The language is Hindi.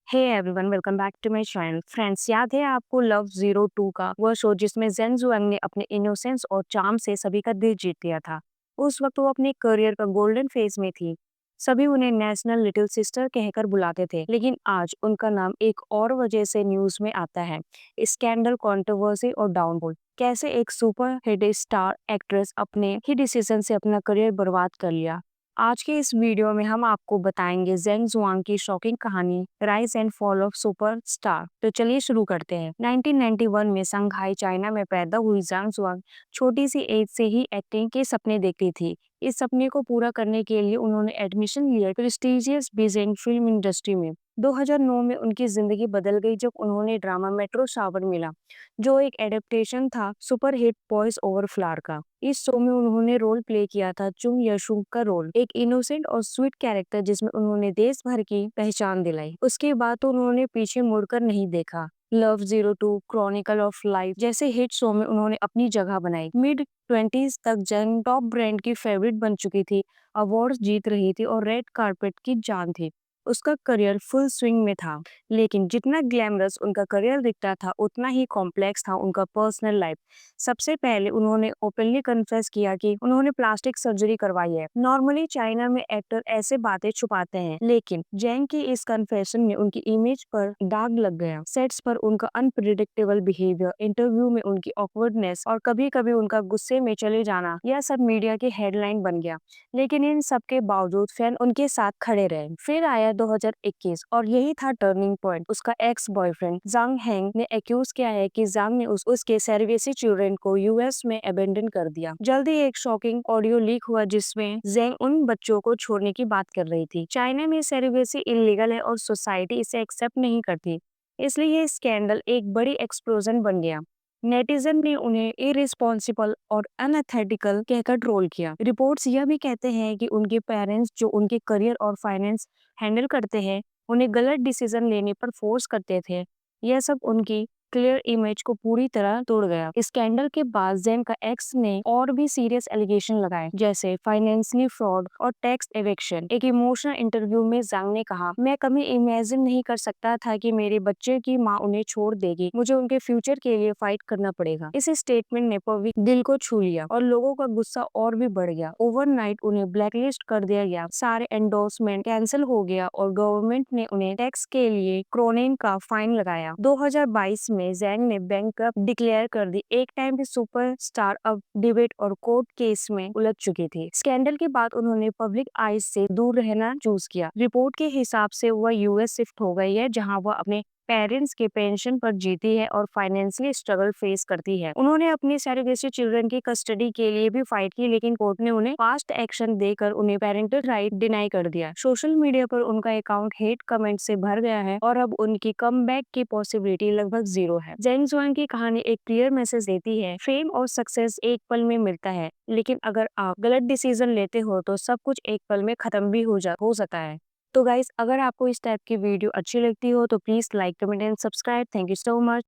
Hey everyone, welcome back to my channel. Friends, याद है आपको लव जीरो टू का वह शो जिसमें जेन जुआंग ने अपने इनोसेंस और चार्म से सभी का दिल जीत लिया था। उस वक्त वो अपने करियर का गोल्डन फेज में थी। सभी उन्हें नेशनल लिटिल सिस्टर कहकर बुलाते थे, लेकिन आज उनका नाम एक और वजह से न्यूज में आता है। स्कैंडल, कंट्रोवर्सी और डाउनफॉल। कैसे एक सुपर हिट स्टार एक्ट्रेस अपने ही डिसीजन से अपना करियर बर्बाद कर लिया। आज के इस वीडियो में हम आपको बताएंगे जेंग जुआंग की शॉकिंग कहानी, rise and fall of super star. तो चलिए शुरू करते हैं। 1991 में शंघाई, चाइना में पैदा हुई जेंग जुआंग छोटी सी एज से ही एक्टिंग के सपने देखती थी। इस सपने को पूरा करने के लिए उन्होंने एडमिशन लिया प्रेस्टिजियस बीजिंग फिल्म इंडस्ट्री में। 2009 में उनकी जिंदगी बदल गई जब उन्होंने ड्रामा मेट्रो शावर मिला, जो एक एडेप्टेशन था super hit boys over flower का। इस शो में उन्होंने रोल प्ले किया था चुंग यशुंग का रोल, एक इनोसेंट और स्वीट कैरेक्टर जिसमें उन्होंने देश भर की पहचान दिलाई। उसके बाद तो उन्होंने पीछे मुड़कर नहीं देखा। Love zero two, chronicle of life जैसे हिट शो में उन्होंने अपनी जगह बनाई। मिड 20s तक जंग टॉप ब्रांड की फेवरेट बन चुकी थी, अवार्ड्स जीत रही थी और रेड कार्पेट की जान थी। उसका करियर फुल स्विंग में था, लेकिन जितना ग्लैमरस उनका करियर दिखता था उतना ही कॉम्प्लेक्स था उनका पर्सनल लाइफ। सबसे पहले उन्होंने ओपनली कन्फेस किया कि उन्होंने प्लास्टिक सर्जरी करवाई है। नॉर्मली चाइना में एक्टर ऐसे बातें छुपाते हैं, लेकिन जैंग की इस कन्फेशन में उनकी इमेज पर दाग लग गया। सेट्स पर उनका अनप्रिडिक्टेबल बिहेवियर, इंटरव्यू में उनकी ऑकवर्डनेस और कभी कभी उनका गुस्से में चले जाना, यह सब मीडिया की हेडलाइन बन गया। लेकिन इन सब के बावजूद फैन उनके साथ खड़े रहे। फिर आया 2021 और यही था टर्निंग पॉइंट। उसका एक्स बॉयफ्रेंड जांग हैंग ने एक्यूज किया है कि जांग ने उसके सर्विसी चिल्ड्रन को यूएस में अबेंडन कर दिया। जल्दी एक शॉकिंग ऑडियो लीक हुआ जिसमें जेंग उन बच्चों को छोड़ने की बात कर रही थी। चाइना में सर्विसी इलीगल है और सोसाइटी इसे एक्सेप्ट नहीं करती, इसलिए ये स्कैंडल एक बड़ी एक्सप्लोजन बन गया। नेटिजन ने उन्हें इरिस्पॉन्सिबल और अनएथिकल कहकर ट्रोल किया। रिपोर्ट्स यह भी कहते हैं कि उनके पेरेंट्स, जो उनके करियर और फाइनेंस हैंडल करते हैं, उन्हें गलत डिसीजन लेने पर फोर्स करते थे। यह सब उनकी क्लियर इमेज को पूरी तरह तोड़ गया। स्कैंडल के बाद जेन का एक्स ने और भी सीरियस एलिगेशन लगाए, जैसे फाइनेंशियली फ्रॉड और टैक्स एविक्शन। एक इमोशनल इंटरव्यू में जांग ने कहा, मैं कभी इमेजिन नहीं कर सकता था कि मेरे बच्चे की माँ उन्हें छोड़ देगी। मुझे उनके फ्यूचर के लिए फाइट करना पड़ेगा। इस स्टेटमेंट ने पब्लिक दिल को छू लिया और लोगों का गुस्सा और भी बढ़ गया। ओवरनाइट उन्हें ब्लैकलिस्ट कर दिया गया, सारे एंडोर्समेंट कैंसिल हो गया और गवर्नमेंट ने उन्हें टैक्स के लिए क्रोनेन का फाइन लगाया। 2022 में जेंग ने बैंकरप्ट डिक्लेयर कर दी। एक टाइम पे सुपरस्टार अब डिबेट और कोर्ट केस में उलझ चुकी थी। स्कैंडल के बाद उन्होंने पब्लिक आइज से दूर रहना चूज किया। रिपोर्ट के हिसाब से वह यूएस शिफ्ट हो गई है, जहां वह अपने पेरेंट्स के पेंशन पर जीती है और फाइनेंशियली स्ट्रगल फेस करती है। उन्होंने अपनी सेरोगेसी चिल्ड्रन की कस्टडी के लिए भी फाइट की, लेकिन कोर्ट ने उन्हें फास्ट एक्शन देकर उन्हें पेरेंटल राइट डिनाई कर दिया। सोशल मीडिया पर उनका अकाउंट हेट कमेंट से भर गया है और अब उनकी कमबैक की पॉसिबिलिटी लगभग जीरो है। जेंग जुआंग की कहानी एक क्लियर मैसेज देती है, फेम और सक्सेस एक पल में मिलता है, लेकिन अगर आप गलत डिसीजन लेते हो तो सब कुछ एक पल में खत्म भी हो सकता है। तो गाइस, अगर आपको इस टाइप की वीडियो अच्छी लगती हो तो please like, comment and subscribe. Thank you so much.